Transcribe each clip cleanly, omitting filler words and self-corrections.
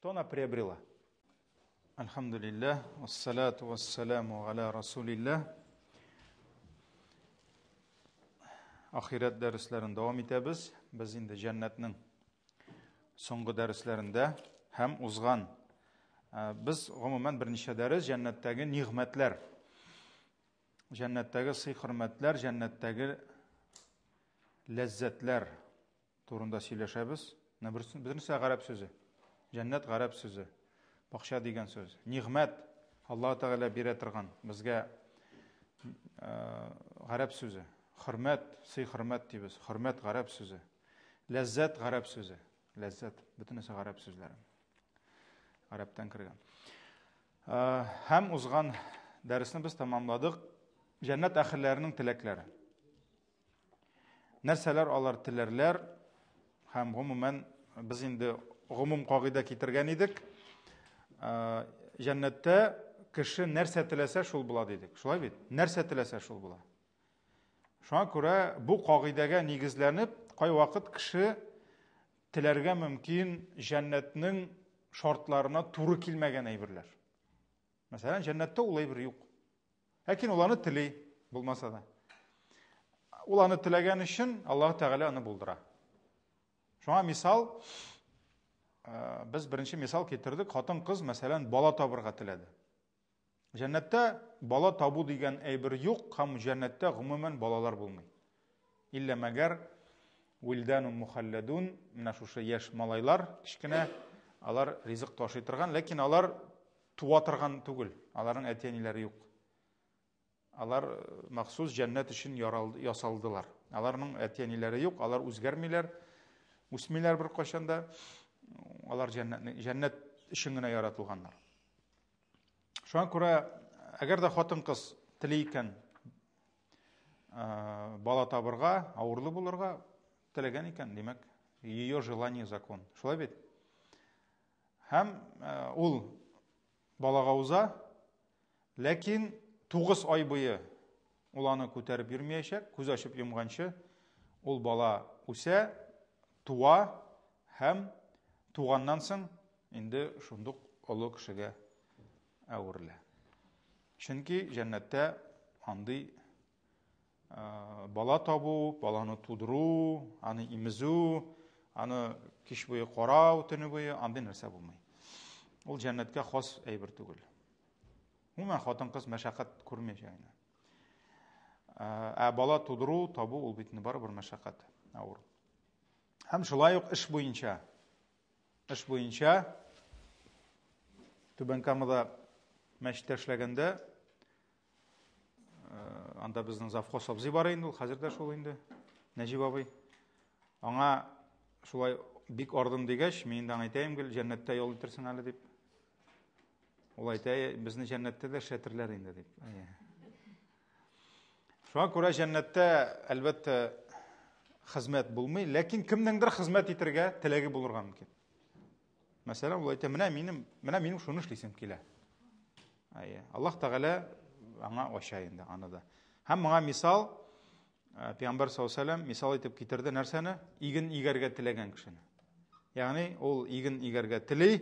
Что она приобрела? Альхамдулиллах, вассалату вассаламу аля расулиллах. Ahiret derslerinde devam etemiz. Biz indi cennetning so'nggi derslerinde hem uzgan. Biz umuman bir necha ders cennetdagi ni'matlar, cennetdagi siy-hurmatlar, cennetdagi lezzetler turunda söyleshamiz. Birinchisi arab so'zi. Cennet arab so'zi. Бақша деген сөз. Ni'mat Alloh taolo bera turgan bizga arab so'zi. Hurmat, siy-hurmat deymiz. Hurmat arab so'zi. Lazzat arab so'zi. Lazzat butunisi arab so'zlari. Arabdan kirgan. Ham uzgan dersni biz tamamladık. Cennet ahillerining tilaklari. Narsalar olar tilerler. Ham umuman biz endi umum qoida keltirgan edik. Cennette kişi nerse tilese şul bula dedik. Şulay bit. Nerse tilese şul bula. Şuna göre bu qoidaga negizlenip qay vaqt kişi tilerge mümkün cennetning şartlarına turu kelmegen aybirler. Mesela cennette olay bir yok. Lakin ulanı tili bulmasa da. Ulanı tilegen için Allah Teala onu buldura. Şuna misal biz birinchi misal keltirdik. Xotin qiz masalan bola topirga tiladi. Jannatda bola tobu degan aybir yo'q, ham jannatda umuman bolalar bo'lmaydi. Illa magar wildanun muhalladun, mana shu yosh malaylar, kichkina, ular rizq toshib turgan, lekin ular tuva turgan tugul. Ularning atanilari yo'q. Ular maxsus jannat uchun yasaldilar. Ularning atanilari yo'q, ular o'zgarmaylar, o'smaylar bir qachonda. Ular cennet işine yaratılganlar. Şu an göre eğer de xotin kız tileyken bala tabırga, ağırlı bulurga tilegen iken demek ее желание закон. Şolay bit. Hem ul balaga uza, lekin 9 ay boyu ulanı ko'tarib yurmayacak, ko'z açıp yumgancha ul bala usa, tuva hem tuğandan soң indi şunduk olu kişiге әуірлі. Çünkü cennette андай bala табу, баланы тудыру, аны имізу, аны кеш бойы қорау, түні бойы андай нәрсе болмайды. Ол cennetке хас әйбір түгіл. Umuman xotin qiz mashaqqat ko'rmaydi. Bala tудыру, табу ол битini бар bir mashaqqat, ауыр. Hem şulay uq ish bo'yicha ish bo'yicha Tubankamada мәчеттә эшләгәндә анда безнең завхоз абзый бар инде, ул хәзердә шул инде, Нәҗип абый. Аңа шулай бик ардым дигәч, мин инде әйтәм гел җәннәттә ял итерсең әле дип. Ул әйтә, безне җәннәттә дә шәтерләр инде дип. Шуңа күрә җәннәттә әлбәттә хезмәт булмый, ләкин кемнеңдер хезмәт итәргә теләге булырга мөмкин. Mesela ул әйтә, менә минем шуны эшлисем килә. Аллаһ Тәгалә аңа ача инде аны да. Һәм моңа мисал Пәйгамбәр саллаллаһу алейһи ва сәллям мисал итеп китерде нәрсәне? Иген игәргә теләгән кешене. Ягъни ул иген игәргә тели,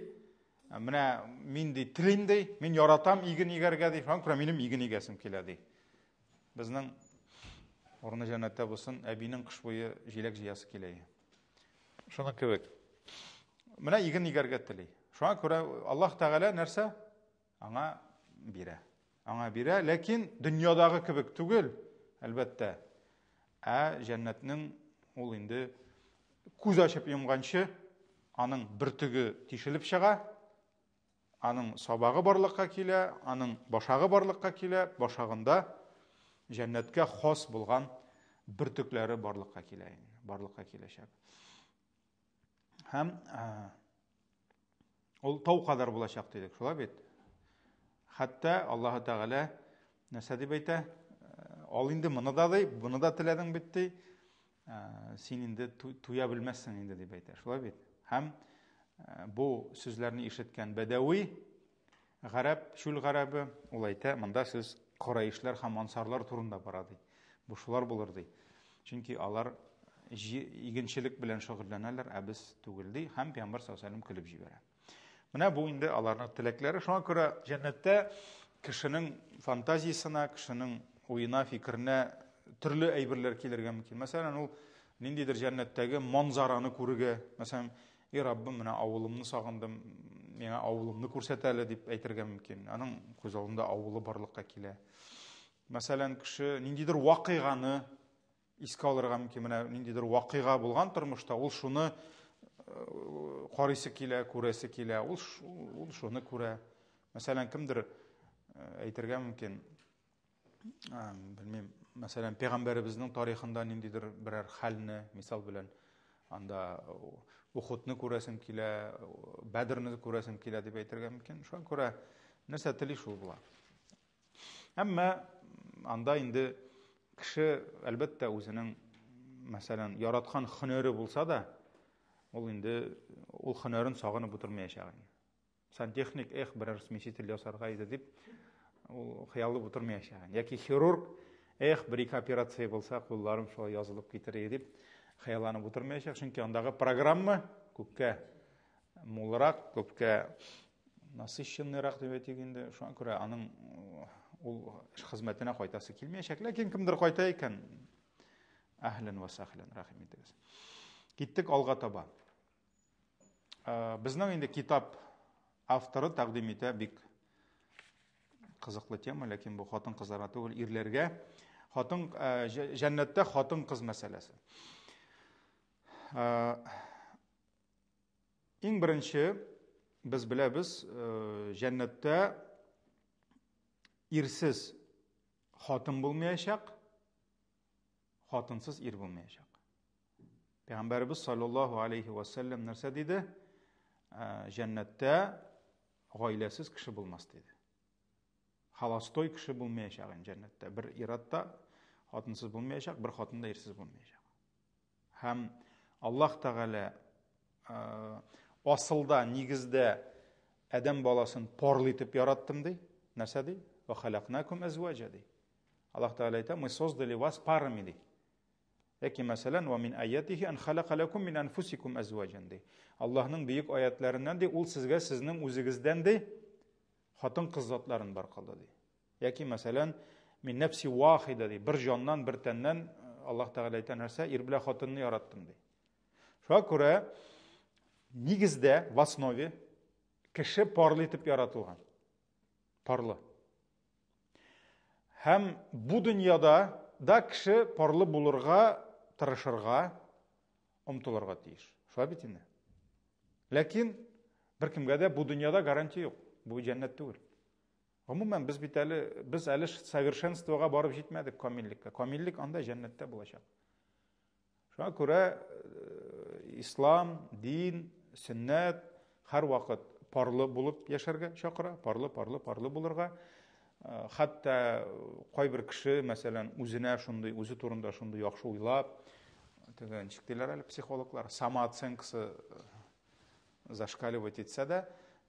менә мин ди телим ди, мин яратам иген игәргә ди, фан күрә минем иген игәсем килә ди. Безнең орны җәннәттә булсын, әбинең кыш буе җиләк җыясы килә. Шуны кебек. Менә иген игәргә тели. Шуңа күрә Аллаһ Тәгалә нәрсә? Аңа бирә. Аңа бирә, ләкин дөньядагы кебек түгел, әлбәттә. Җәннәтнең ул инде күз ачып йомганчы, аның бер төге тишелеп чыга, аның сабагы барлыкка килә, аның башагы барлыкка килә, башагында җәннәткә хас булган бер төкләре барлыкка килә, барлыкка киләчәк. Һәм ул тау кадәр булачак дидек, шулай бит. Хәтта Аллаһ Тәгалә нәрсә дип әйтә? Ал инде моны да ди, буны да теләдең бит ди. Син инде туя белмәссең инде дип әйтә, шулай бит. Һәм бу сүзләрне ишеткән бәдәви, гарәп, шул гарәбе, ул әйтә, монда сез Корайшлар һәм ансарлар турында бара ди. Бу шулар булыр ди. Чөнки алар игенчелек белән шөгыльләнәләр, без түгел ди. Һәм Пәйгамбәр саллаллаһу алейһи ва сәллям көлеп җибәрә. Менә бу инде аларның теләкләре. Шуңа күрә җәннәттә кешенең фантазиясына, кешенең уена, фикеренә төрле әйберләр килергә мөмкин. Мәсәлән, ул ниндидер җәннәттәге манзараны күрергә, мәсәлән, "И Раббым, менә авылымны сагындым, миңа авылымны күрсәт әле" дип әйтергә мөмкин. Аның күз алдында авылы барлыкка килә. Мәсәлән, кеше ниндидер вакыйганы искә алырга мөмкин. Менә ниндидер вакыйга булган тормышта, ул шуны карыйсы килә, күрәсе килә, ул шуны күрә. Мәсәлән, кемдер әйтергә мөмкин, белмим, мәсәлән, пәйгамбәребезнең тарихында ниндидер берәр хәлне, мисал белән, анда Ухудны күрәсем килә, Бәдрне күрәсем килә дип әйтергә мөмкин. Шуңа күрә нәрсә тели шул була. Әмма анда инде кеше әлбәттә үзенең, мәсәлән, яраткан һөнәре булса да, ул инде ул һөнәрен сагынып утырмаячак. Сантехник берәр смеситель ясарга иде дип, ул хыялы утырмаячак. Яки хирург бер-ике операция булса, кулларым шулай язылып китер дип хыялланып утырмаячак. Чөнки андагы программа күпкә мулрак, күпкә насыщенныйрак дип әйтик инде. Шуңа күрә аның ул хезмәтенә кайтасы килмәячәк. Ләкин кемдер кайта икән, әһлен ва сахлен, рәхим итегез. Киттек алга таба. Безнең инде китап авторы тәкъдим итә бик кызыклы тема, ләкин бу хатын-кызларга түгел, ирләргә. Җәннәттә хатын-кыз мәсьәләсе. Иң беренче без беләбез, җәннәттә ирсез хатын булмаячак, хатынсыз ир булмаячак. Пәйгамбәрбез саллаллаһу алейхи ва саллям нәрсә диде? Җәннәттә гаиләсез кеше булмас диде. Халастой кеше булмаячак җәннәттә. Бер иратта хатынсыз булмаячак, бер хатында ирсез булмаячак. Һәм Аллаһ Тәгалә асылда, нигездә адәм баласын парлы итеп яраттым ди. Нәрсә ди? Ва халакнакум азваджа ди. Аллаһ Тәгалә әйтә, мы создали вас парами ди. Яки мәсәлән, ва мин аятихи ан халака лакум мин анфусикум азваджан ди. Аллаһның бөек аятларыннан ди, ул сезгә сезнең үзегездән ди хатын-кыз затларын бар кылды ди. Яки мәсәлән, мин нәфси вахида ди, бер җаннан, бер тәннән Аллаһ Тәгалә әйтә нәрсә, ир белән хатынны яраттым ди. Шуңа күрә нигездә, в основе кеше парлы итеп яратылган. Парлы. Һәм бу дөньяда да кеше парлы булырга, тырышырга, омтылырга тиеш. Шуңа бит инде. Ләкин беркемгә дә бу дөньяда гарантия юк. Бу җәннәт түгел. Гомумән без әле совершенствога барып җитмәдек, камиллеккә. Камиллек анда җәннәттә булачак. Шуңа күрә ислам, дин, сөннәт һәр вакыт парлы булып яшәргә чакыра, парлы булырга. Хәтта кайбер кеше, мәсәлән, үзенә шундый, үзе турында шундый яхшы уйлап, ничек диләр әле психологлар, самооценкасы зашкаливать итсә дә,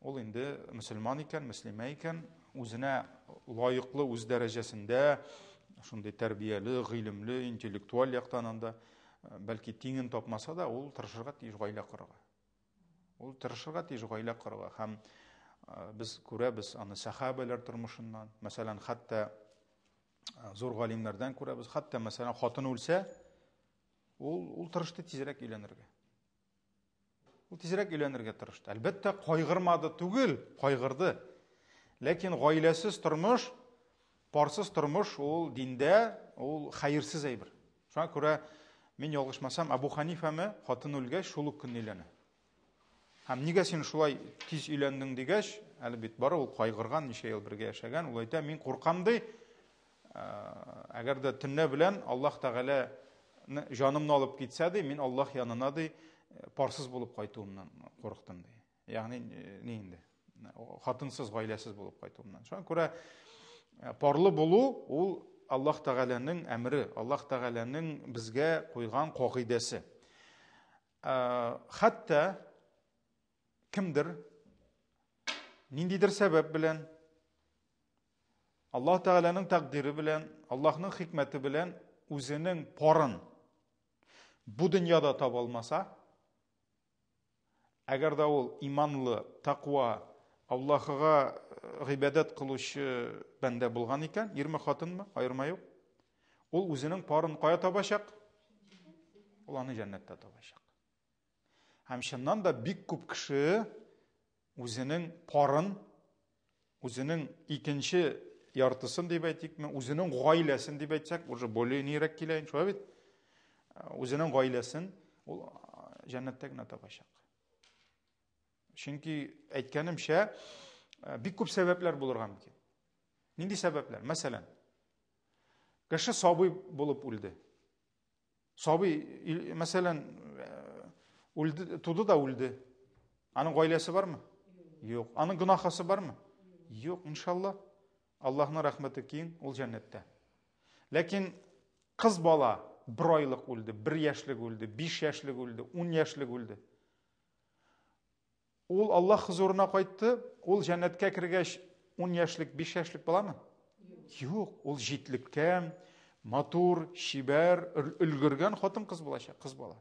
ул инде мөселман икән, мөслимә икән, үзенә лаеклы үз дәрәҗәсендә шундый тәрбияле, гыйлемле, интеллектуаль яктан анда бәлки тиңен тапмаса да, ул тырышырга тиеш гаилә корырга. Ул тырышырга тиеш гаилә корырга. Һәм без күрәбез аны сахабалар тормышыннан, мәсәлән, хәтта зур галимнәрдән күрәбез, хәтта мәсәлән, хатын үлсә, ул тырышты тизрәк өйләнергә. Ул тизрәк өйләнергә тырышты. Әлбәттә, кайгырмады түгел, кайгырды. Ләкин гаиләсез тормыш, парсыз тормыш ул диндә, ул хәерсез әйбер. Шуңа күрә мин ялгышмасам, Абу Ханифәме хатын үлгәч шул ук көн өйләнә. Һәм нигә син шулай тиз өйләндең дигәч, әле бит бары ул кайгырган, ничә ел бергә яшәгән, ул әйтә, мин куркам ди, әгәр дә төнлә белән Аллаһ Тәгалә җанымны алып китсә ди, мин Аллаһ янына ди парсыз булып кайтуымнан курыктым ди. Ягъни ни инде? Хатынсыз, гаиләсез булып кайтуымнан. Шуңа күрә парлы булу ул Аллаһ Тәгаләнең әмре, Аллаһ Тәгаләнең безгә куйган кагыйдәсе. Хәтта кемдер ниндидер сәбәп белән, Аллаһ Тәгаләнең тәкъдире белән, Аллаһның хикмәте белән үзенең парын бу дөньяда таба алмаса, Әгәр дә ул иманлы, тақуа, Аллаһыга гыйбадат кылучы бәндә булган икән, ирме, хатынмы, айырма юк, ул үзенең парын кая табачак? Ул аны җәннәттә табачак. Һәм чыннан да бик күп кеше үзенең парын, үзенең икенче яртысын дип әйтикме, үзенең гаиләсен дип әйтсәк, уже более нирәк килә, шулай бит. Үзенең гаиләсен ул җәннәттә генә табачак. Чөнки әйткәнемчә, бик күп сәбәпләр булырга мөмкин. Нинди сәбәпләр? Мәсәлән, кеше сабый булып үлде. Сабый, мәсәлән, үлде, туды да үлде. Аның гаиләсе бармы? Юк. Аның гынахасы бармы? Юк, иншалла. Аллаһның рәхмәте киң, ул җәннәттә. Ләкин кыз бала 1 айлык үлде, 1 яшьлек үлде, 5 яшьлек үлде, 10 яшьлек үлде. Ул Аллаһ хузурына кайтты, ул җәннәткә кергәч 10 яшьлек, 5 яшьлек буламы? Юк, ул җитлеккә, матур, шибәр, өлгергән хатын-кыз булачак, кыз бала.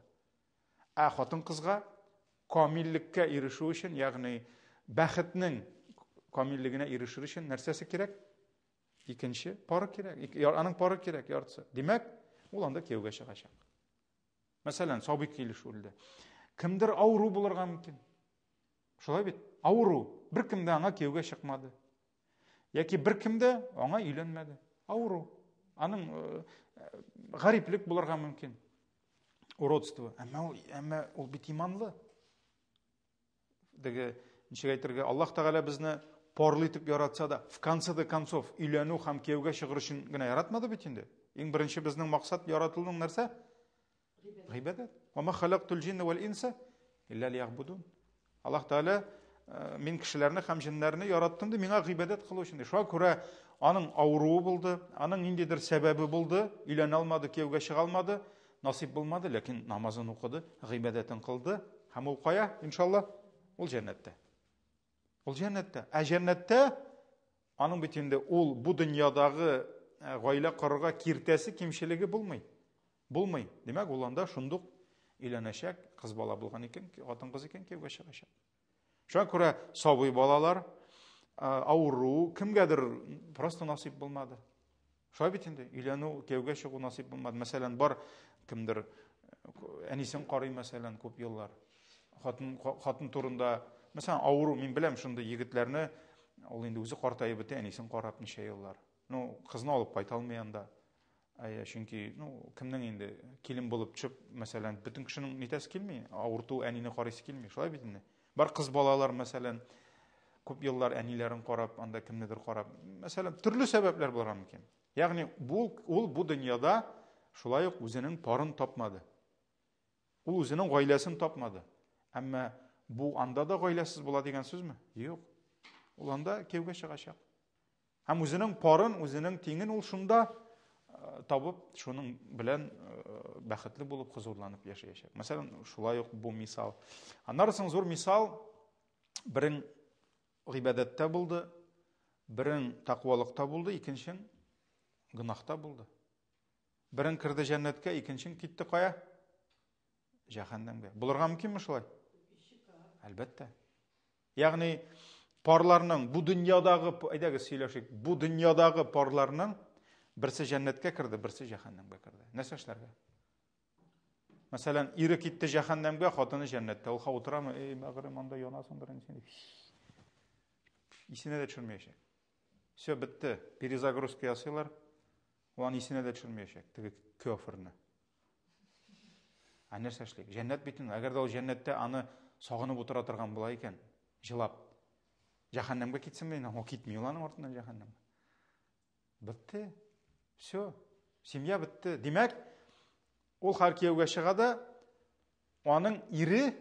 Хатын-кызга камиллеккә ирешү өчен, ягъни бәхетнең камиллегенә ирешер өчен нәрсәсе кирәк? Икенче пары кирәк. Аның пары кирәк, яртысы. Димәк, ул анда кияүгә чыгачак. Мәсәлән, сабый килеш үлде. Кемдер ауру булырга мөмкин. Шулай бит, ауру. Беркемдә аңа кияүгә чыкмады. Яки беркемдә аңа өйләнмәде. Ауру. Аның гариплек булырга мөмкин. Уродство. Әмма ул бит иманлы. Диге, ничек әйтергә, Аллаһ Тәгалә безне парлы итеп яратса да, в конце де концов, өйләнү һәм кияүгә чыгыр өчен генә яратмады бит инде. Иң беренче безнең максат яратылуның нәрсә? Гыйбадат. Ва ма халактул җинна вал инса илля лиябудун. Аллаһ Тәгалә мин кешеләрне һәм җиннәрне яраттым ди, миңа гыйбадат кылу өчен. Шуңа күрә аның ауруы булды, аның ниндидер сәбәбе булды, өйләнә алмады, кияүгә чыга алмады, насип булмады, ләкин намазын укыды, гыйбадатын кылды, һәм ул кая? Иншалла, ул җәннәттә. Ул җәннәттә. Җәннәттә аның бит инде ул бу дөньядагы гаилә корырга киртәсе, кимчелеге булмый. Булмый. Димәк, ул анда шундук өйләнәчәк, кыз бала булган икән, хатын-кыз икән, кияүгә чыгачак. Шуңа күрә сабый балалар, ауру, кемгәдер просто насип булмады. Шулай бит инде, өйләнү, кияүгә чыгу насип булмады. Мәсәлән, бар кемдер әнисен карый, мәсәлән, күп еллар. Хатын турында, мәсәлән, ауру, мин беләм шундый егетләрне, ул инде үзе картайып бетә, әнисен карап ничә еллар. Кызны алып кайта алмый анда. Чөнки, кемнең инде килен булып чып, мәсәлән, бөтен кешенең нитәсе килми, авырту әнине карыйсы килми. Шулай бит инде. Бар кыз балалар, мәсәлән, күп еллар әниләрен карап, анда кемнедер карап. Мәсәлән, төрле сәбәпләр булырга мөмкин. Ягъни ул бу дөньяда шулай ук үзенең парын тапмады. Ул үзенең гаиләсен тапмады. Әмма бу анда да гаиләсез була дигән сүзме? Юк. Ул анда кияүгә чыгачак. Һәм үзенең парын, үзенең тиңен ул шунда табып, шуның белән бәхетле булып, хузурланып яшәячәк. Мәсәлән, шулай ук бу мисал. Аннарысын зур мисал, берең гыйбадәттә булды, берең тақвалыкта булды, икенчең гынахта булды. Берең кирде җәннәткә, икенчең китте кая? Җәһәннәмгә. Булырга мөмкинме шулай? Әлбәттә. Ягъни парларның бу дөньядагы, әйдәгез сөйләшик, бу дөньядагы парларның берсе җәннәткә кирде, берсе җәһәннәмгә кирде. Нәрсә эшләргә? Мәсәлән, ире китте җәһәннәмгә, хатыны җәннәттә. Ул хавытырамы? Мәгърим, анда янасыңдыр инде. Исенә дә төшермәячәк. Все, бетте. Перезагрузка ясыйлар. Ул исенә дә төшермәячәк. Теге көферне. Нәрсә эшлик? Җәннәт бит инде. Әгәр дә ул җәннәттә аны сагынып утыра торган була икән, җылап, җәһәннәмгә китсенме, ул китми аның артыннан җәһәннәмгә. Бетте. Все. Семья бетте. Димәк, ул һәр кияүгә чыга да, аның ире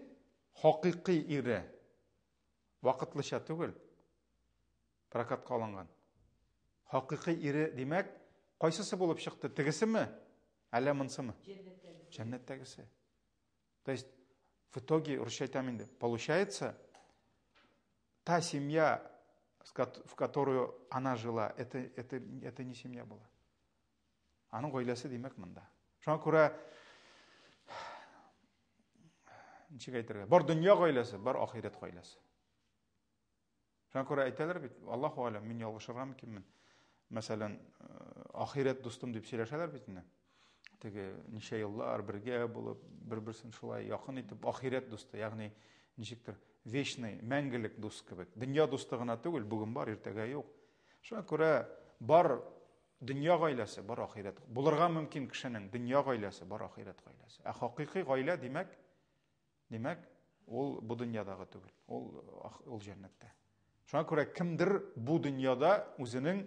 хакыйкый ире. Вакытлыча түгел. Прокатка алынган. Хакыйкый ире, димәк, кайсысы булып чыкты? Тегесеме? Әллә монсымы? Җәннәттәгесе. То есть, в итоге, уршайтам, получается, та семья, в которую она жила, это не семья была. Аның гаиләсе димәк монда. Шуңа күрә ничек әйтергә, бар дөнья гаиләсе, бар ахирет гаиләсе. Шуңа күрә әйтәләр бит, Аллаһу алам, мин ялгышырга мөмкинмен. Мәсәлән, ахирет дустым дип сөйләшәләр бит инде. Теге ничә еллар бергә булып, бер-берсен шулай якын итеп, ахирет дусты, ягъни ничектер, вечный, мәңгелек дус кебек. Дөнья дусты гына түгел, бүген бар, иртәгә юк. Шуңа күрә бар дөнья гаиләсе, бар ахирет. Булырга мөмкин кешенең дөнья гаиләсе, бар ахирет гаиләсе. Ә хакыйкый гаилә димәк, ул бу дөньядагы түгел, ул җәннәттә. Шуңа күрә кемдер бу дөньяда үзенең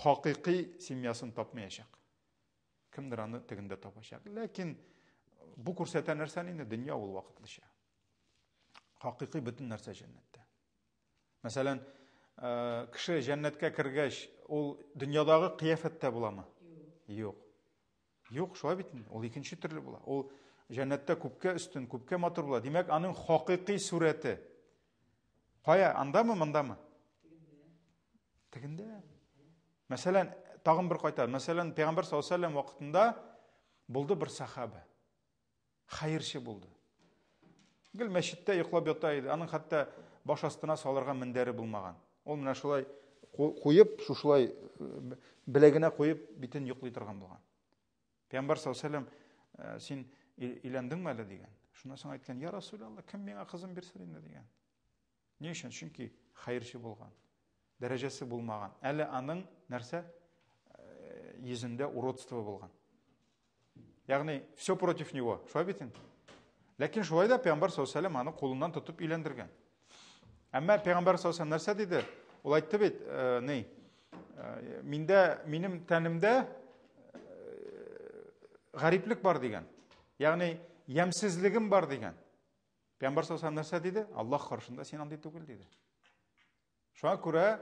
хакыйкый семьясын тапмаячак. Кемдер аны тегендә табачак. Ләкин бу күрсәтә нәрсәне инде, дөнья ул вакытлыча. Хакыйкый бөтен нәрсә җәннәттә. Мәсәлән, кеше җәннәткә кергәч, ул дөньядагы кыяфәттә буламы? Юк. Юк, шулай бит. Ул икенче төрле була. Ул җәннәттә күпкә өстен, күпкә матур була. Димәк, аның хакыйкый сурәте кая, андамы, мондамы? Тегендә. Мәсәлән, тагын бер кайта. Мәсәлән, Пәйгамбәр саллаллаһу алейһи ва саллям вакытында булды бер сахаба. Хайырчы булды. Гел мәчеттә йоклап ята иде. Аның хәтта баш астына салырга мендәре булмаган. Ул менә шулай куеп, шулай беләгенә куеп, битен йоклый торган булган. Пәйгамбәр саллаллаһу алейһи ва саллям, син өйләндеңме әле дигән. Шуннан соң әйткән: "Я Расулалла, кем миңа кызым бирсен инде" дигән. Ни өчен? Чөнки хайырчы булган. Дәрәҗәсе булмаган. Әле аның нәрсә? Йөзендә уродство булган. Ягъни все против него. Шулай бит инде. Ләкин шулай да Пәйгамбәр саллаллаһу алейһи ва саллям аны кулыннан тотып өйләндергән. Әмма Пәйгамбәр саллаллаһу алейһи ва саллям нәрсә диде? Ул әйтте бит, минем тәнемдә гариплек бар дигән. Ягъни ямсызлыгым бар дигән. Пәйгамбәр саллаллаһу алейһи ва саллям нәрсә диде? Аллаһ каршында син андый түгел диде. Шуңа күрә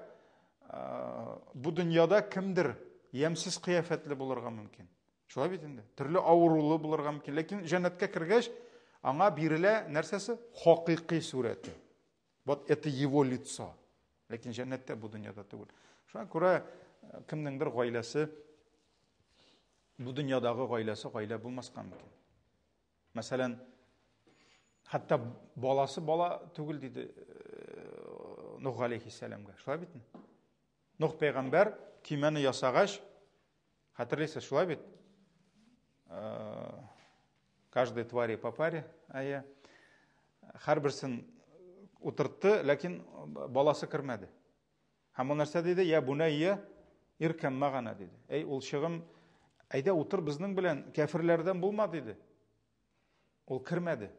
бу дөньяда кемдер ямсыз кыяфәтле булырга мөмкин. Шулай бит инде. Төрле авырулы булырга мөмкин. Ләкин җәннәткә кергәч, аңа бирелә нәрсәсе? Хакыйкый сурәте. Вот это его лицо. Ләкин җәннәттә бу дөньяда түгел. Шуңа күрә кемнеңдер гаиләсе бу дөньядагы гаиләсе гаилә булмаска мөмкин. Мәсәлән, хәтта баласы бала түгел диде Нух алейхиссаламга. Шулай бит? Нух пәйгамбәр кимәне ясагач, хәтерләйсез, шулай бит? Каждой твари по паре, һәрберсен утыртты, ләкин баласы кірмәде. Һәм ул нәрсә диде? "Я бунайя иркам магана" диде. Эй, ул чыгым, әйдә утыр безнең белән, кафирләрдән булма диде. Ул кірмәде.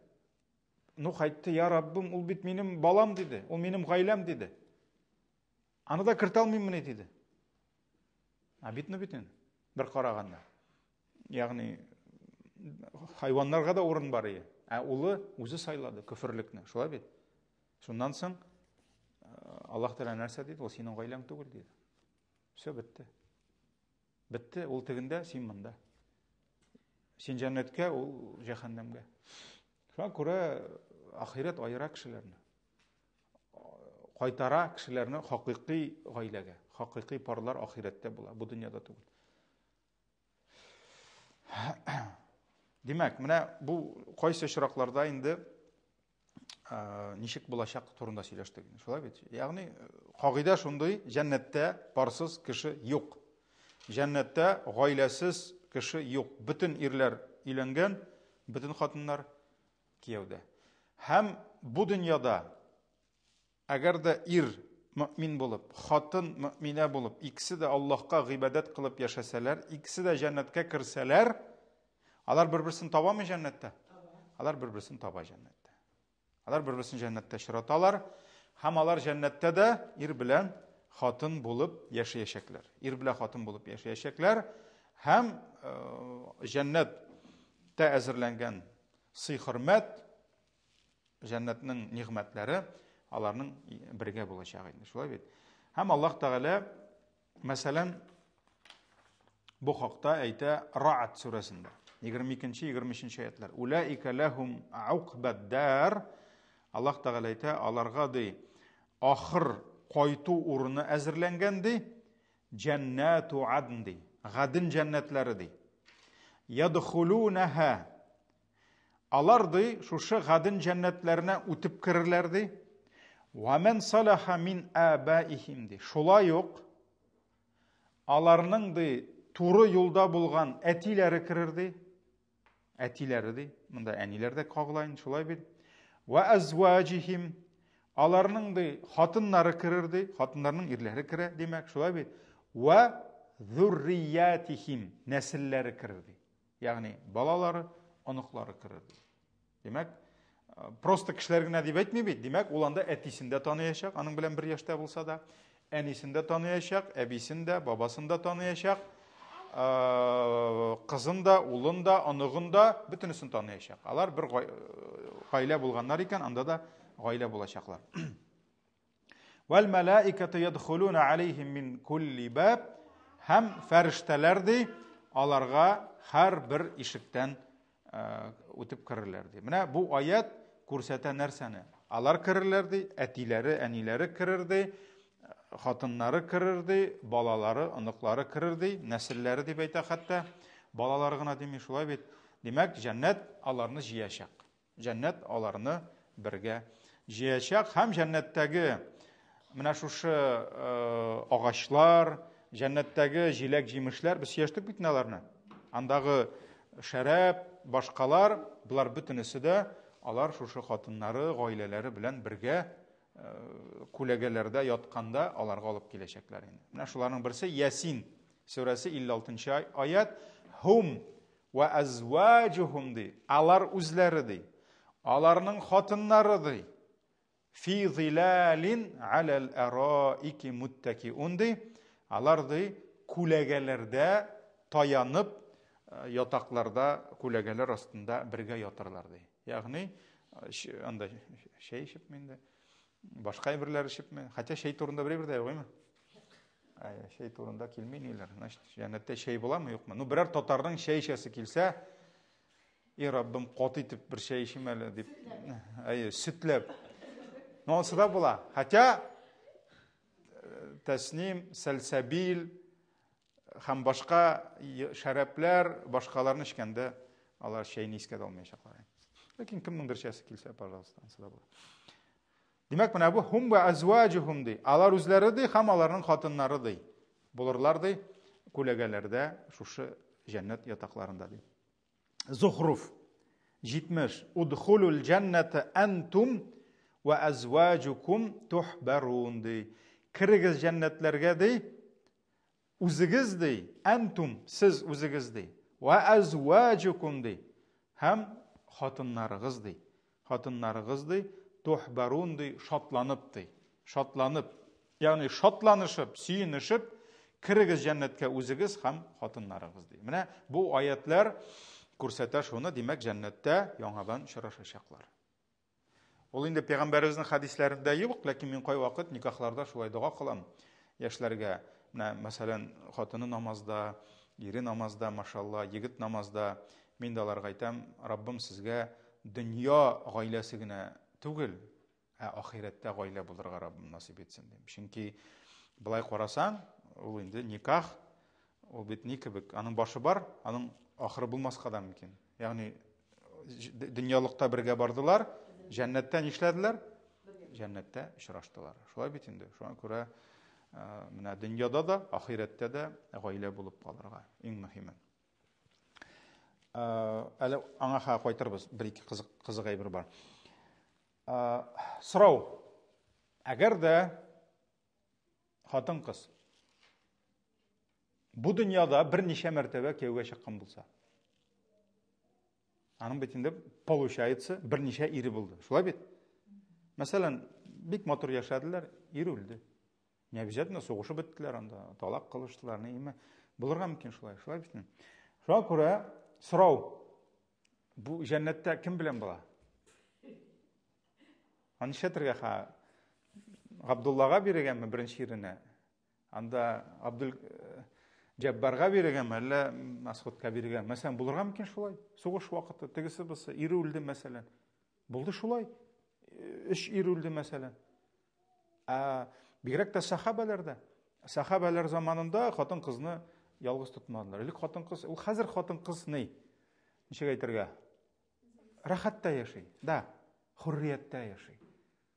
Нух әйтте: "Я Раббым, ул бит минем балам" диде. Ул минем гаиләм диде. Аны да кертә алмыйммы диде. Битне бер караганда. Ягъни хайваннарга да урын бар иде. Улы үзе сайлады күферлекне. Шулай бит? Шуннан соң Аллаһ Тәгалә нәрсә диде? Ул синең гаиләң түгел диде. Все бетте. Бетте, ул тегендә, син монда. Син җәннәткә, ул җәһәннәмгә. Шуңа күрә ахирет айыра кешеләрне. Кайтара кешеләрне хакыйкый гаиләгә. Хакыйкый парлар ахиреттә була, бу дөньяда түгел. Димәк, менә бу кайсы очракларда инде ничек булачак турында сөйләштек. Шулай бит? Ягъни кагыйдә шундый: җәннәттә парсыз кеше юк. Җәннәттә гаиләсез кеше юк. Бөтен ирләр өйләнгән, бөтен хатыннар кияүдә. Һәм бу дөньяда әгәр дә ир мөмин булып, хатын мөминә булып, икесе дә Аллаһка гыйбадәт кылып яшәсәләр, икесе дә җәннәткә керсәләр, алар бер-берсен табамы җәннәттә? Алар бер-берсен таба җәннәттә. Алар бер-берсен җәннәттә очраталар, һәм алар җәннәттә дә ир белән хатын булып яшәячәкләр. Ир белән хатын булып яшәячәкләр, һәм җәннәттә әзерләнгән сый-хөрмәт, җәннәтнең нигъмәтләре аларның бергә булачак инде. Шулай бит? Һәм Аллаһ Тәгалә, мәсәлән, бу хакта әйтә Ра'д сүрәсендә, 22-23 аятлар. Улаика лахум уқбад-дар. Аллаһ Тәгалә әйтә, аларга ди ахыр кайту урыны әзерләнгән ди, җәннәту адн ди, гадин җәннәтләре ди. Ядхулунаха. Алар ди шушы гадин җәннәтләренә үтеп керерләр ди. Ва мен салаха мин абаихим ди. Шулай ук аларның ди туры юлда булган әтиләре керер ди. Әтиләре ди. Монда әниләр дә кагылайын, шулай бит. Ва азваҗихим аларның ди хатыннары керер ди. Хатыннарның ирләре керә, димәк, шулай бит. Ва зурриятихим нәселләре керер ди. Ягъни балалары, оныклары керер ди. Димәк, просто кешеләр генә дип әйтми бит. Димәк, ул анда әтисен дә таныячак, аның белән бер яшьтә булса да, әнисен дә таныячак, әбисен дә, бабасын да таныячак, кызын да, улын да, оныгын да, бөтенесен таныячак. Алар бер гаилә булганнар икән, анда да гаилә булачаклар. Вал малаикату ядхулуна алейхим мин кулли баб. Һәм фәрештәләр ди аларга һәр бер ишектән үтеп керерләр ди. Менә бу аят күрсәтә нәрсәне? Алар керерләр ди, әтиләре, әниләре керер ди, хатыннары керер ди, балалары, оныклары керер ди, нәселләре дип әйтә хәтта. Балалары гына дими, шулай бит. Димәк, җәннәт аларны җыячак. Җәннәт аларны бергә җыячак. Һәм җәннәттәге менә шушы агачлар, җәннәттәге җиләк-җимешләр, без яшьтек бит аларны. Андагы шәраб, башкалар, булар бөтенесе дә алар шушы хатыннары, гаиләләре белән бергә күләгәләрдә ятканда аларга алып киләчәкләр инде. Менә шуларның берсе Ясин сүрәсе 56-нчы аят. Hum ва азваҗухум ди. Алар үзләре ди. Аларның хатыннары ди. Фи зилалин алал араики муттакиун ди. Алар ди күләгәләрдә таянып ятакларда, күләгәләр астында бергә ятырлар ди. Ягъни анда шәй эчепме инде? Башка берләр эчепме? Хәтта шәй турында бер дә юкмы? Шәй турында килмәйләр. Значит, җәннәттә шәй буламы, юкмы? Ну, берәр татарның шәй эчәсе килсә, и Раббым, кат итеп бер шәй эчим әле дип, сөтләп. Ну, анысы да була. Хәтта тәсним, сәлсәбил һәм башка шәрәпләр, башкаларны эчкәндә алар шәйне искә алмаячаклар. Ләкин кемнеңдер шәйсе килсә, пожалуйста, анысы да була. Димәк, менә бу hum ва азваҗухум ди. Алар үзләре ди, һәм аларның хатыннары ди. Булырлар ди күләгәләрдә, шушы җәннәт ятакларында ди. Зухруф 70. Удхулул җанната антум ва азваҗукум тухбарун ди. Кирегез җәннәтләргә ди. Үзегез ди, антум, сез үзегез ди. Ва азваҗукум ди. Һәм хатыннарыгыз ди. Хатыннарыгыз ди. Тухбарун ди, шатланып ди. Шатланып, ягъни шатланышып, сөенешеп, кирегез җәннәткә үзегез һәм хатыннарыгыз ди. Менә бу аятлар күрсәтә шуны, димәк, җәннәттә яңадан очрашачаклар. Ул инде пәйгамбәребезнең хадисләрендә юк, ләкин мин кай вакыт никахларда шулай дуга кылам яшьләргә. Менә, мәсәлән, хатыны намазда, ире намазда, машалла, егет намазда, мин дә аларга әйтәм, Раббым, сезгә дөнья гаиләсе генә түгел, ахирәттә гаилә булырга Раббым насип етсен дим. Чөнки былай карасаң, ул инде никах, ул бит ни кебек, аның башы бар, аның ахыры булмаска да мөмкин. Ягъни дөньялыкта бергә бардылар, җәннәттә нишләделәр? Җәннәттә очраштылар. Шулай бит инде. Шуңа күрә менә дөньяда да, ахирәттә дә гаилә булып калырга иң мөһиме. Әле аңа кайтырбыз, бер-ике кызык әйбер бар. Сорау. Әгәр дә хатын-кыз бу дөньяда берничә мәртәбә кияүгә чыккан булса, аның бит инде получается берничә ире булды. Шулай бит? Мәсәлән, бик матур яшәделәр, ире үлде. Не обязательно сугышып беттеләр анда, талак кылыштылар, неме? Булырга мөмкин шулай. Шулай бит. Шуңа күрә сорау. Бу җәннәттә кем белән була? Аны шәтергә Габдуллага биргәнме беренче иренә? Анда Абдул Җаббарга биргәнме, әллә Масгудка биргәнме? Мәсәлән, булырга мөмкин шулай. Сугыш вакыты тегесе булса, ире үлде мәсәлән. Булды шулай. 3 ире үлде мәсәлән. Бигрәк тә сахабаларда. Сахабалар заманында хатын-кызны ялгыз тотмадылар. Или хатын-кыз, ул хәзер хатын-кыз ни? Ничек әйтергә? рахатта яшый, да, хурриятта яшый.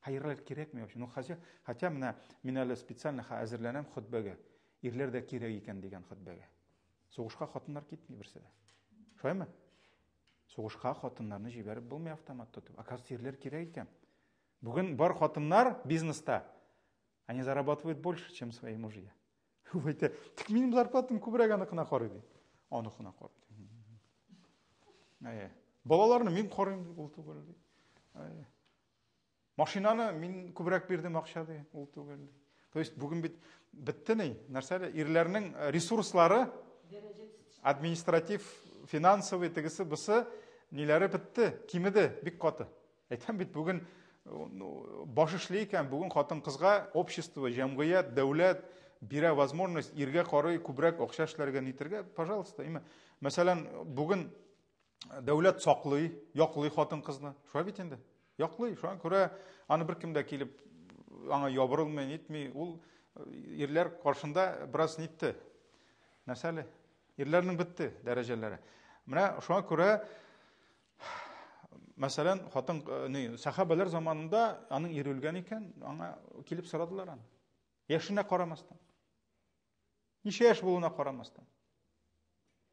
Хайырлар кирәкми вообще. Ну, хотя менә мин әле специально әзерләнәм хутбәгә. Ирләр дә кирәк икән дигән хутбәгә. Сугышка хатыннар китми берсе дә. Шулаймы? Сугышка хатыннарны җибәреп булмый автомат тотып. Оказывается, ирләр кирәк икән. Бүген бар хатыннар бизнеста. Они зарабатывают больше, чем свои мужья. Вы это, так минимум зарплатым күбрәк аныкына карый ди. Аныкына карый. Балаларны мин карыйм ул түгел ди. Машинаны мин күбрәк бирдем акча ди, ул түгел ди. То есть бүген битте ни? Нәрсәле? Ирләрнең ресурслары административ, финансовый тегесе бусы ниләре битте, кимеде, бик каты. Әйтәм бит бүген баш эшли икән, бүген хатын-кызга общество, җәмгыять, дәүләт бирә возможность иргә карый күбрәк акча эшләргә нитергә, пожалуйста. Мәсәлән, бүген дәүләт саклый, яклый хатын-кызны. Шулай бит инде. Яклый, шуңа күрә аны беркем дә килеп аңа ябырылмый, нитми, ул ирләр каршында бераз нитте. Нәрсәле? Ирләрнең битте дәрәҗәләре. Менә шуңа күрә мәсәлән, хатын сахабалар заманында аның ире үлгән икән, аңа килеп сорадылар аны. Яшенә карамастан. Ничә яшь булуына карамастан.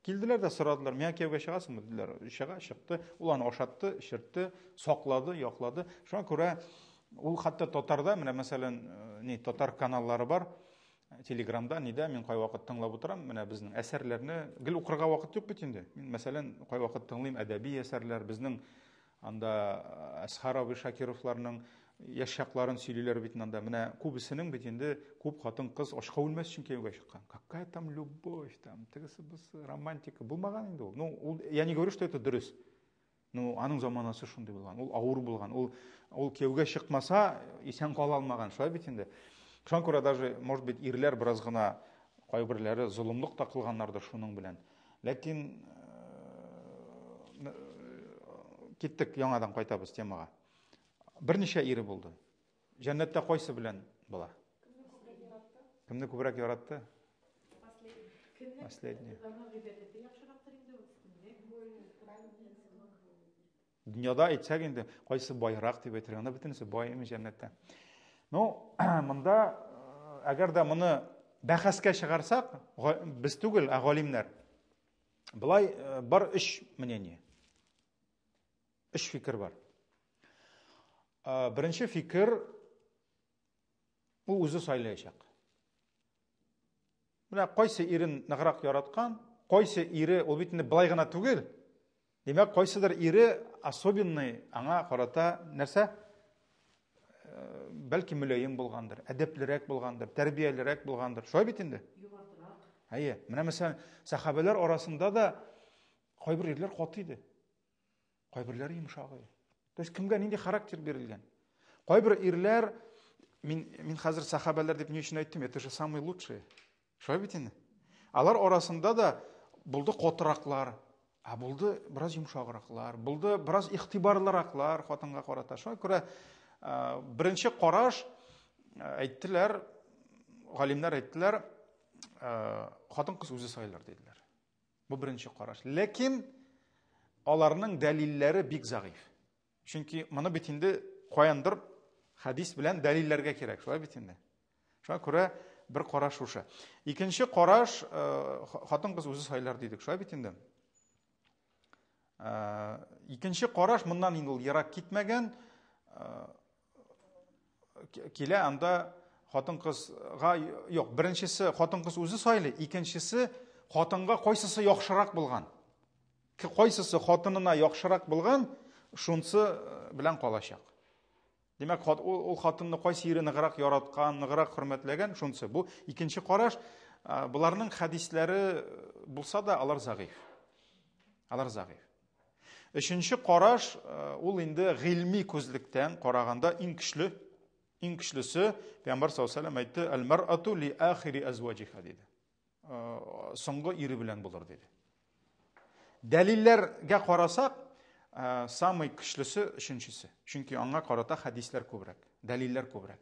Килделәр дә сорадылар, "Миңа кияүгә чыгасыңмы?" диделәр. Чыкты, ул аны ашатты, ишертте, саклады, яклады. Шуңа күрә ул хәтта татарда, менә мәсәлән, татар каналлары бар. Телеграмда, нидә мин кай вакыт тыңлап утырам, менә безнең әсәрләрне гел укырга вакыт юк бит инде. Мин мәсәлән кай вакыт тыңлыйм әдәби әсәрләр, безнең анда Асхаров, Шакировларның яшьякларын сөйлиләр бит анда. Менә күбесенең бит инде күп хатын-кыз ашка үлмәс өчен кияүгә чыккан. Какая там любовь, там тегесе бусы, романтика булмаган инде ул. Ну, я не говорю, что это дөрес. Ну, аның заманасы шундый булган. Ул авыр булган. Ул кияүгә чыкмаса, исән кала алмаган. Шулай бит инде. Шуңа күрә даже, может быть, ирләр бераз гына кайберләре зулымлык та кылганнардыр шуның белән. Ләкин киттек, яңадан кайтабыз темага. Берничә ире булды. Җәннәттә кайсы белән була? Кемне күбрәк яратты? Последний. Дөньяда әйтсәк инде, кайсы байрак дип әйтергә, анда бөтенесе бай име җәннәттә. Ну, монда әгәр дә моны бәхәскә чыгарсак, без түгел, галимнәр. Булай бар 3 мнение. 3 фикер бар. Беренче фикер ул үзе сайлаячак. Менә кайсы ирен ныграк яраткан, кайсы ире ул бит инде булай гына түгел. Димәк, кайсыдыр ире особенный аңа карата нәрсә? Бәлки мөлаим булгандыр, әдәплерәк булгандыр, тәрбиялерәк булгандыр. Шулай бит инде. Әйе, менә мәсәлән, сахабалар арасында да кайбер ирләр каты иде. Кайберләре йомшак иде. То есть кемгә нинди характер бирелгән? Кайбер ирләр, мин хәзер сахабалар дип ни өчен әйттем, это же самые лучшие. Шулай бит инде. Алар арасында да булды катыраклар, булды бераз йомшаграклар, булды бераз игътибарлыраклар хатынга карата. Шуңа күрә беренче караш әйттеләр, галимнәр әйттеләр, хатын-кыз үзе сайлар диделәр. Бу беренче караш. Ләкин аларның дәлилләре бик зәгыйф. Чөнки моны бит инде каяндыр хадис белән дәлилләргә кирәк. Шулай бит инде. Шуңа күрә бер караш шушы. Икенче караш хатын-кыз үзе сайлар дидек. Шулай бит инде. Икенче караш моннан инде ул ярак китмәгән. Килә анда хатын-кызга юк, беренчесе хатын-кыз үзе сайлый, икенчесе хатынга кайсысы яхшырак булган. Кайсысы хатынына яхшырак булган, шунсы белән калачак. Димәк, ул хатынны кайсы ире ныграк яраткан, ныграк хөрмәтләгән, шунсы. Бу икенче караш. Буларның хадисләре булса да, алар зәгыйф. Алар зәгыйф. Өченче караш, ул инде гыйльми күзлектән караганда иң көчлесе, Пәйгамбәр саллаллаһу алейһи ва саллям әйтте: "Аль-мар'ату ли ахири азваҗиха" диде. Соңгы ире белән булыр диде. Дәлилләргә карасак, самый көчлесе өченчесе. Чөнки аңа карата хадисләр күбрәк, дәлилләр күбрәк.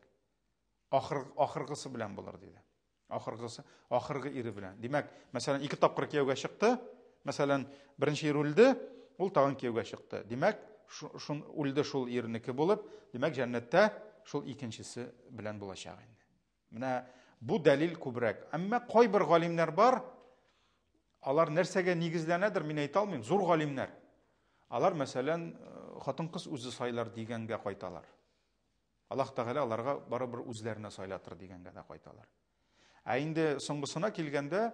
Ахыргысы белән булыр диде. Ахыргы ире белән. Димәк, мәсәлән, 2 тапкыр кияүгә чыкты. Мәсәлән, беренче ире үлде, ул тагын кияүгә чыкты. Димәк, үлде шул ирнеке булып, демәк җәннәттә шул икенчесе белән булачак инде. Менә бу дәлил күбрәк. Әмма кайбер галимнәр бар, алар нәрсәгә нигезләнәдер, мин әйтә алмыйм, зур галимнәр. Алар, мәсәлән, хатын-кыз үзе сайлар дигәнгә кайталар. Аллаһ Тәгалә аларга барыбер үзләренә сайлатыр дигәнгә дә кайталар. Ә инде соңгысына килгәндә,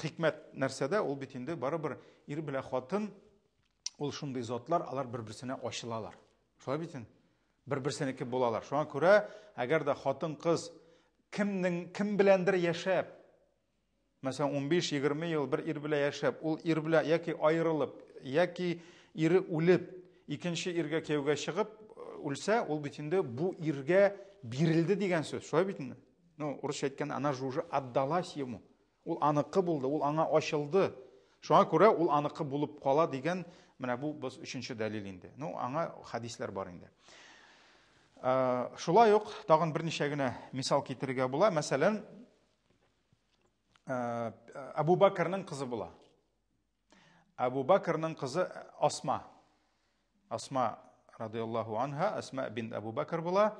хикмәт нәрсәдә, ул бит инде барыбер ир белән хатын, ул шундый затлар, алар бер-берсенә ачылалар. Шулай бит инде. Бер-берсенеке булалар. Шуңа күрә, әгәр дә хатын-кыз кем беләндер яшәп, мәсәлән 15-20 ел бер ир белән яшәп, ул ир белән яки аерылып, яки ире үлеп, икенче иргә кияүгә чыгып үлсә, ул бит инде бу иргә бирелде дигән сүз. Шулай бит инде. Ну, урысча әйткәндә, она же уже отдалась ему. Ул аныкы булды, ул аңа ачылды. Шуңа күрә ул аныкы булып кала дигән, менә бу без өченче дәлил инде. Ну, аңа хадисләр бар инде. Шулай ук тагын берничә генә мисал китерергә була. Мәсәлән, Абу Бакрның кызы була. Абу Бакрның кызы Асма. Асма радиллаһу анха, Асма бинт Абу Бакр була.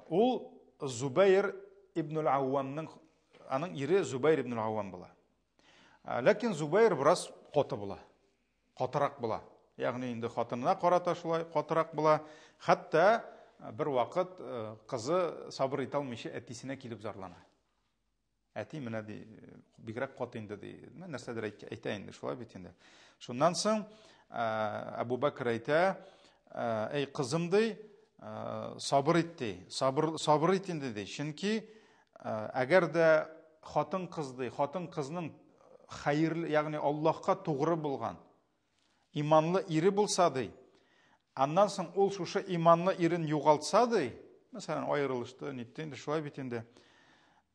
Ул Зубайр ибн ал-Аввамның, аның ире Зубайр ибн ал-Аввам була. Ләкин Зубайр бераз каты була. Катырак була. Ягъни инде хатынына карата шулай катырак була. Хәтта бер вакыт кызы сабыр итә алмыйча әтисенә килеп зарлана. Әти менә ди, бигрәк каты инде ди. Нәрсәдер әйтә инде, шулай бит инде. Шуннан соң Абу Бакр әйтә, эй кызым ди, сабыр ит ди. Сабыр ит инде ди. Чөнки әгәр дә хатын-кызның хәерле, ягъни Аллаһка тугры булган иманлы ире булса ди, аннан соң ул шушы иманлы ирен югалтса ди, мәсәлән, аерылышты, нитте инде, шулай бит инде.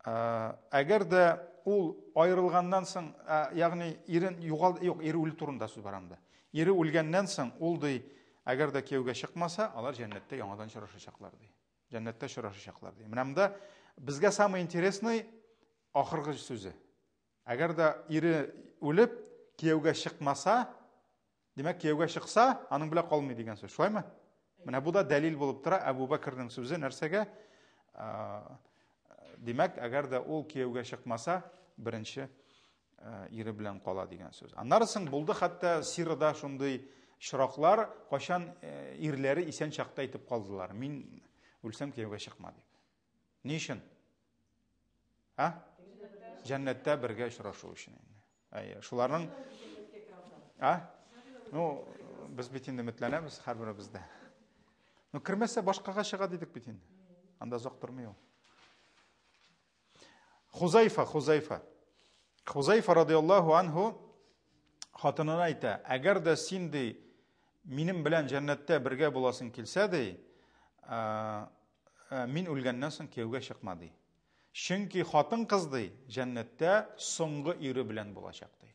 Әгәр дә ул аерылганнан соң, ягъни ирен югалт, юк, ире үлү турында сүз бар анда. Ире үлгәннән соң ул ди, әгәр дә кияүгә чыкмаса, алар җәннәттә яңадан очрашачаклар ди. Җәннәттә очрашачаклар ди. Менә монда безгә самый интересный ахыргы сүзе. Әгәр дә ире үлеп кияүгә чыкмаса, демәк кияүгә чыкса, аның белән калмый дигән сүз. Шулаймы? Менә бу да дәлил булып тора Абу Бакрның сүзе нәрсәгә? Демәк, әгәр дә ул кияүгә чыкмаса, беренче ире белән кала дигән сүз. Аннарысын булды, хәтта сирда шундый шыраклар, кашан ирләре исән чакта әйтеп калдылар. Мин үлсәм кияүгә чыкма дип. Ни өчен? Җәннәттә бергә очрашу өчен. Шуларның ну, без бит инде өметләнәбез һәрберебездә. Ну, кирмәсә башкага чыга дидек бит инде. Анда зак тормый ул. Хузайфа радиллаһу анху хатынына әйтә, әгәр дә син ди минем белән җәннәттә бергә буласың килсә ди, мин үлгәннән соң кияүгә чыкма ди. Чөнки хатын-кыз ди җәннәттә соңгы ире белән булачак ди.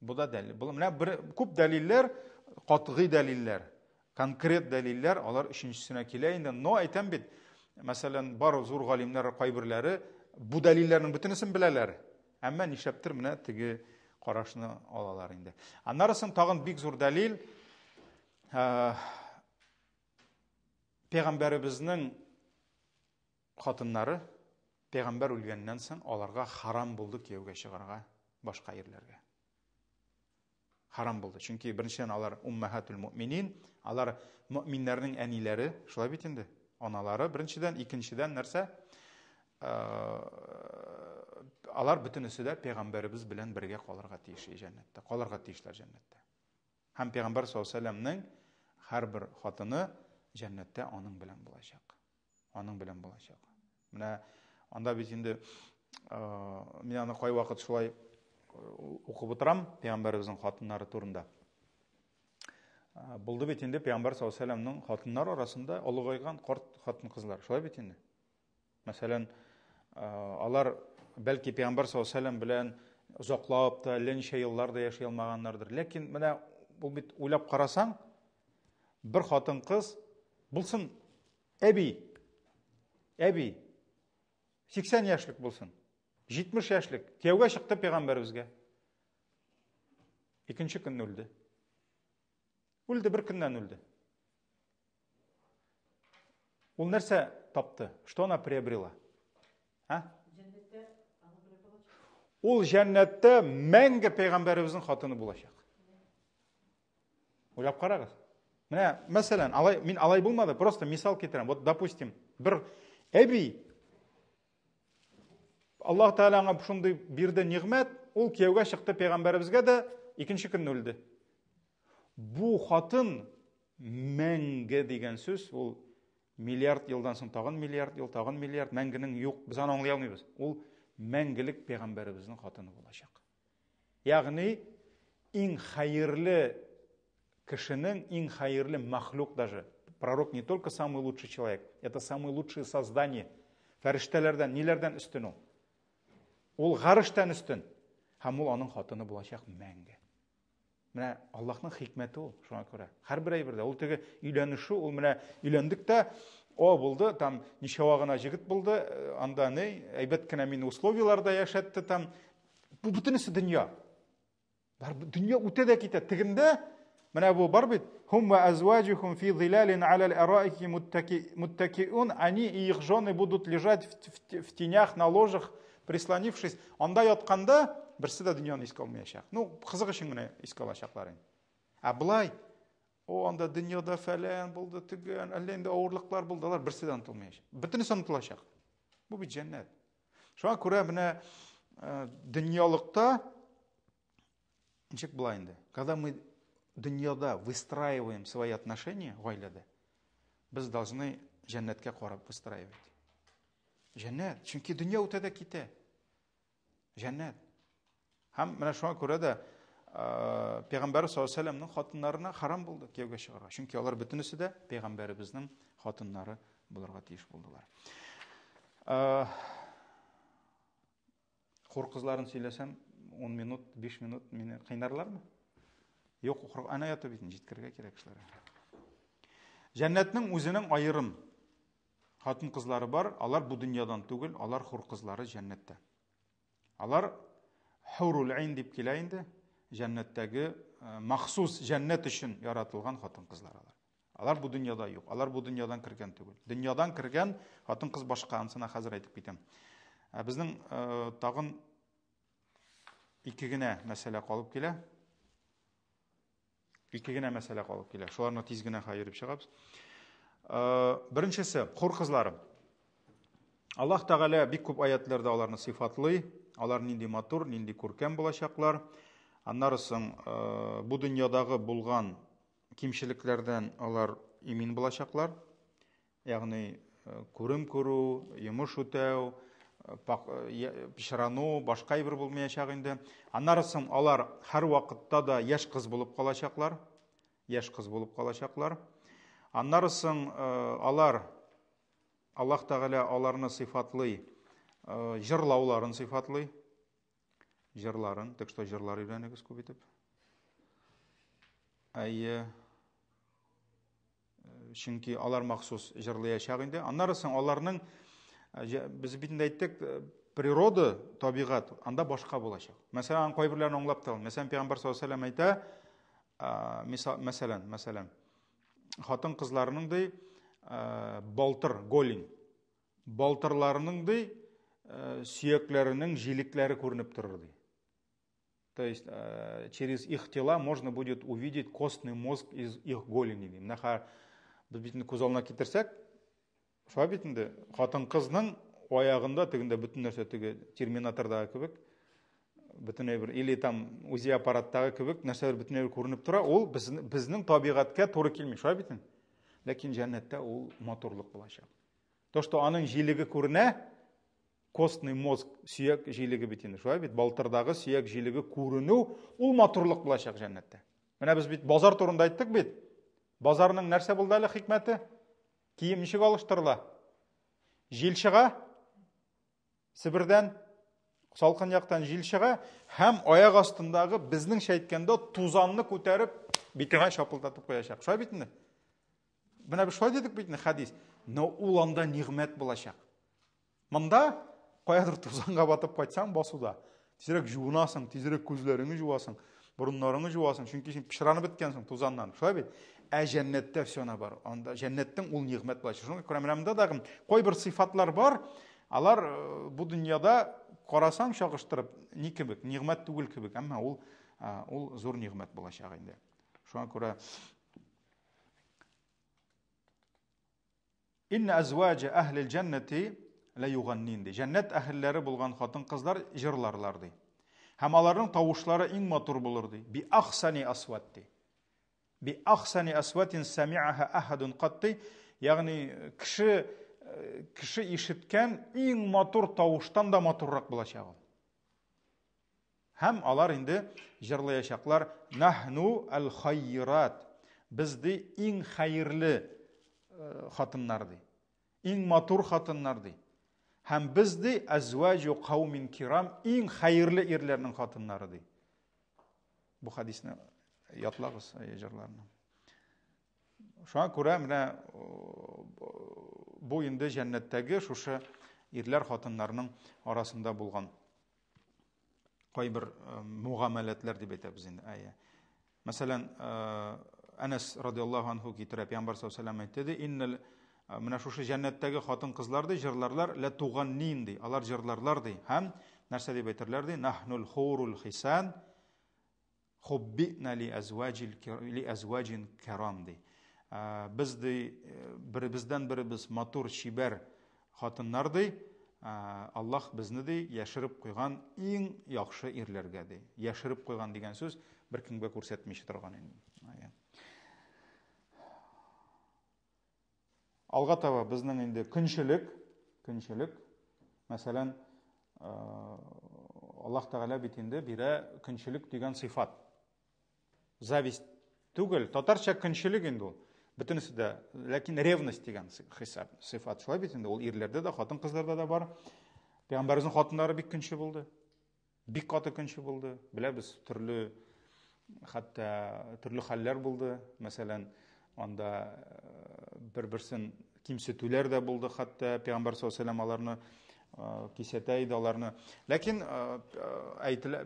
Бу да дәлил. Бу менә күп дәлилләр, катгый дәлилләр, конкрет дәлилләр, алар өченчесенә килә инде. Но әйтәм бит, мәсәлән, бар зур галимнәр кайберләре бу дәлилләрнең бөтенесен беләләр. Әмма нишләптер менә теге карашны алалар инде. Аннарысын тагын бик зур дәлил, Пәйгамбәребезнең хатыннары Пәйгамбәр үлгәннән соң аларга харам булды кияүгә чыгарга башка ирләргә. Харам булды. Чөнки беренчедән алар уммахатул муъминин, алар муъминнәрнең әниләре, шулай бит инде. Аналары беренчедән, икенчедән нәрсә? Алар бөтенесе дә Пәйгамбәребез белән бергә калырга тиеш җәннәттә, калырга тиешләр җәннәттә. Һәм Пәйгамбәр саллаллаһу алейһи ва сәлламның һәрбер хатыны җәннәттә аның белән булачак. Аның белән булачак. Менә анда бит инде мин аны кай вакыт шулай укып утырам, Пәйгамбәребезнең хатыннары турында. Булды бит инде Пәйгамбәр саллаллаһу алейһи ва сәлламның хатыннары арасында олыгайган карт хатын-кызлар. Шулай бит инде. Мәсәлән, алар бәлки Пәйгамбәр саллаллаһу алейһи ва сәллям белән озаклап та, ничә еллар да яши алмаганнардыр. Ләкин менә бу бит уйлап карасаң, бер хатын-кыз булсын әби 80 яшьлек булсын, 70 яшьлек, кияүгә чыкты Пәйгамбәребезгә. Икенче көнне үлде. Өлді, бір күннен өлді. Ол нәрсе тапты? Что она приобрела? Ол жәннәтте мәңгі пейғамбарыбыздың хатыны болашақ. Ойлап қарағыз. Міне, мәселен, мен алай болмады, просто мисал кетірем. Вот, допустим, бір әби, Аллах Тағалаға шундай бирді ниғмет, ол күйеуге шықты пейғамбарыбызға да екінші күн өлді. Бұл хатын мәңгі деген сөз, ол миллиард елдан соң тағын миллиард, ел тағын миллиард, мәңгінің жоқ, біз аны аңлай алмаймыз. Ол мәңгілік пейғамбарыбыздың хатыны болашақ. Яғни, ең хайырлы кішінің, ең хайырлы махлук даже. Пророк не только самый лучший человек, это самые лучшие создания. Фәрештелерден, нелерден үстін ол. Ол ғарыштан үстін. Һәм ол аның хатыны болашақ мәңгі. Міне, Аллахның хикметі ол, шуңа көре. Һәр бір айбірде. Ол теге үйленіші, ол міне үйлендік та, о болды, там нишауағына жігіт болды, анда не, әйбет кіна мені условияларда яшатты, там, бұл бүтінісі дүния. Дүния өтеді кетеді. Тігінде, міне бұл бар бит, «Хум ва азваджихум фи зилалин алял арайки муттакиун», они и их жены будут лежать в тенях, на ложах, прислонившись. Анда ятканда, бірсі де дүнияны еске алмайшақ. Ну, қызық үшін міне еске алашақларын. А бұлай, анда дүнияда фәлән болды, түген, әлемде ауырлықлар болдылар, бірсі де ұмытылмайшақ. Бүтіні ұмытылашақ. Бұл бір жәннат. Шуңа көре міне дүниялықта, нешек бұлайынды. Когда мы дүнияда выстраиваем свои отношения, ғайлады, біз должны жәннатке қарап выстраивать. Жәннат. Чүнки дүния өтеді кете. Жәннат. Һәм менә шуңа күрә дә Пәйғамбар саллаллаху алейхи ва саллямның хатыннарына харам булды кияүгә чыгарга. Чөнки алар бөтенесе дә Пәйғамбарыбызның хатыннары булырга тиеш булдылар. Хур кызларын сөйләсәм 10 минут, 5 минут мине кыйнарлармы? Юк, Коръан аяты бит, җиткергә кирәк эшләр. Җәннәтнең үзенең айырым хатын кызлары бар, алар бу дөньядан түгел, алар хур кызлары җәннәттә. Алар Хурул Айн дип килә инде, җәннәттәге махсус җәннәт өчен яратылган хатын кызлар алар. Алар бу дөньяда юк, алар бу дөньядан кергән түгел. Дөньядан кергән хатын кыз башка, анысына хәзер әйтеп китәм. Безнең тагын ике генә мәсьәлә калып килә. Ике генә мәсьәлә калып килә. Шуларны тиз генә хайырып чыгабыз. Беренчесе, хур кызлары. Аллаһ Тәгалә бик күп аятларда аларны сыйфатлый. Алар нинди матур, нинди күркәм булачаклар. Аннарысын бу дөньядагы булган кимчелекләрдән алар имин булачаклар. Ягъни күрем күрү, йомыш үтәү, пишрану, башка бер булмаячак инде. Аннарысын алар һәр вакытта да яшь кыз булып калачаклар. Яшь кыз булып калачаклар. Аннарысын алар Аллаһ Тәгалә аларны сыйфатлый, җырлауларын сыйфатлый. Җырларын, так что җырлар өйрәнегез күп итеп. Чөнки алар махсус җырлаячак инде. Аннарысын аларның без бит инде әйттек, природа, табигать анда башка булачак. Мәсәлән, кайберләрне аңлап та, мәсәлән, Пәйгамбер саллаллаху алейхи ва саллям әйтә, мәсәлән, хатын кызларының ди балтыр, голин. Балтырларының ди сөякләренең җилекләре күренеп торыр ди. То есть через их тела можно будет увидеть костный мозг из их голени. Нахар без бит күз алдына китерсәк, шуңа бит инде хатын кызның аягында тегендә бөтен нәрсә теге терминатордагы кебек, бөтенләй бер или там УЗИ аппараттагы кебек нәрсәләр бөтенләй күренеп тора. Ул безнең табигатькә туры килми, шуңа бит. Ләкин җәннәттә ул матурлык булачак. То, что аның җилеге күренә, костный мозг, сөяк җилеге бит инде. Шуңа бит балтырдагы сөяк җилеге күренү, ул матурлык булачак җәннәттә. Менә без бит базар турында әйттек бит. Базарның нәрсә булды әле хикмәте? Кием ничек алыштырыла? Җил чыга, Сибирдән, салкын яктан җил чыга, һәм аяк астындагы безнең әйткәндә тузанны күтәреп битеңә шапылдатып куячак. Шуңа бит инде. Менә без шулай дидек бит инде хадис. Но ул анда нигъмәт булачак. Монда каядыр тузанга батып кайтсаң басуда, тизрәк жуынасың, тизрәк күзләреңне жуасың. Burunlarını juvasın, çünkü sen pişiranı bitkensің tuzandan. Şolay bit. Cennette всё бар. Анда cennetten ул нигъмәт бар. Шуңа күрә менә да кой бер сыйфатлар бар. Алар бу дөньяда карасаң чагыштырып ни кебек, нигъмәт түгел кебек, әмма ул зур нигъмәт булачак инде. Шуңа күрә Инна azwaja ahlil jannati la yughannин ди. Җәннәт әһелләре булган хатын-кызлар җырларлар ди. Һәм аларның тавышлары иң матур булыр ди. Би ахсани асват ди. Би ахсани асватин сами'аха ахадун qatti. Ягъни кеше ишеткән иң матур тавыштан да матуррак булачак ул. Һәм алар инде җырлаячаклар нахну ал-хайрат. Без ди иң хәерле хатыннар ди. Иң матур хатыннар ди. Һәм без ди азваҗу каумин кирам иң хәерле ирләрнең хатыннары ди. Бу хадисне ятлагыз җырларны. Шуңа күрә менә бу инде җәннәттәге шушы ирләр хатыннарның арасында булган кайбер мугамәләтләр дип әйтәбез инде. Мәсәлән, Анас радиллаһу анху китерә, Пәйгамбәр саллаллаһу алейһи ва сәллям әйтте, иннал менә шушы җәннәттәге хатын-кызлар ди, җырларлар ла туганнин ди. Алар җырларлар ди. Һәм нәрсә дип әйтерләр ди? Нахнул хурул хисан хуббина ли азваҗин карам ди. Без ди беребездән беребез матур чибәр хатыннар ди. Аллаһ безне ди яшереп куйган иң яхшы ирләргә ди. Яшереп куйган дигән сүз беркемгә күрсәтмичә торган инде. Алга таба безнең инде көнчелек, мәсәлән, Аллаһ Тәгалә бит инде бирә көнчелек дигән сыйфат. Зависть түгел, татарча көнчелек инде ул. Бөтенесе дә, ләкин ревность дигән сыйфат. Шулай бит инде ул ирләрдә дә, хатын-кызларда да бар. Пәйгамбәрнең хатыннары бик көнче булды. Бик каты көнче булды. Беләбез, төрле хәлләр булды. Мәсәлән, анда бер-берсен кимсетүләр дә булды, хәтта Пәйгамбәр саллаллаһу алейһи ва сәллям аларны кисәтә иде аларны. Ләкин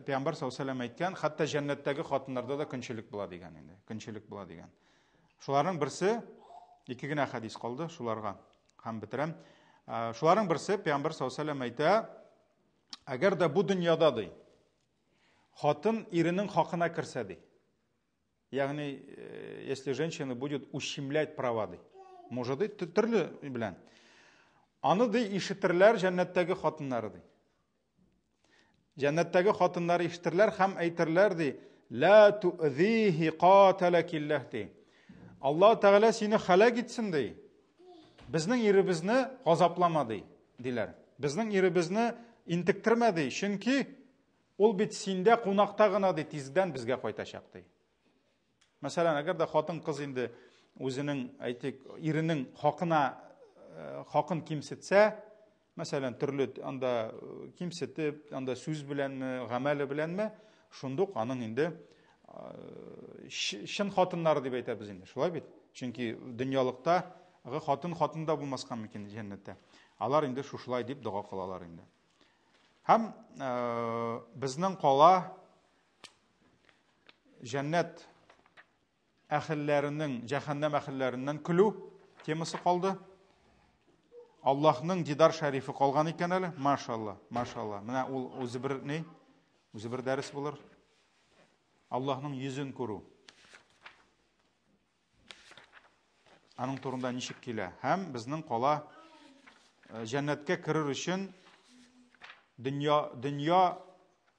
Пәйгамбәр саллаллаһу алейһи ва сәллям әйткән, хәтта җәннәттәге хатыннарда да көнчелек була дигән инде. Көнчелек була дигән. Шуларның берсе, ике генә хадис калды шуларга. Һәм битерәм. Шуларның берсе Пәйгамбәр саллаллаһу алейһи ва сәллям әйтә, әгәр дә бу дөньяда ди, хатын иренең хакына кирсә ди. Ягъни, если женщина будет ущемлять права ди. Может ди, төрле белән. Аны ди ишетерләр җәннәттәге хатыннары ди. Җәннәттәге хатыннары ишетерләр һәм әйтерләр ди, ла ту'зиһи каталакиллаһ ди. Аллаһ Тәгалә сине халак итсен ди. Безнең иребезне газаплама ди, диләр. Безнең иребезне интектермә ди, чөнки ул бит синдә кунакта гына ди, тиздән безгә кайтачак ди. Мәсәлән, әгәр дә хатын-кыз инде үзенең, әйтик, иренең хакын кимсетсә, мәсәлән, төрле анда кимсетеп, анда сүз беләнме, гамәле беләнме, шундук аның инде шын хатыннары дип әйтәбез инде. Шулай бит. Чөнки дөньялыкта хатында булмаска мөмкин җәннәттә. Алар инде шушылай дип дуга кылалар инде. Һәм безнең кала җәннәт әһелләренең җәһәннәм әһелләреннән көлү темасы калды. Аллаһның дидар шәрифе калган икән әле. Машалла. Менә ул үзе бер дәрес булыр. Аллаһның йөзен күрү. Аның турында ничек килә? Һәм безнең кала җәннәткә керер өчен дөнья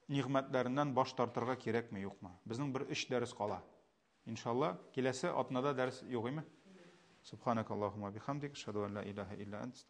нигъмәтләреннән баш тартырга кирәкме, юкмы? Безнең бер 3 дәрес кала. İnşallah kilese atnada ders yok mu? Subhanakallahumma bihamdik. Eşhedü en la ilahe illa ent.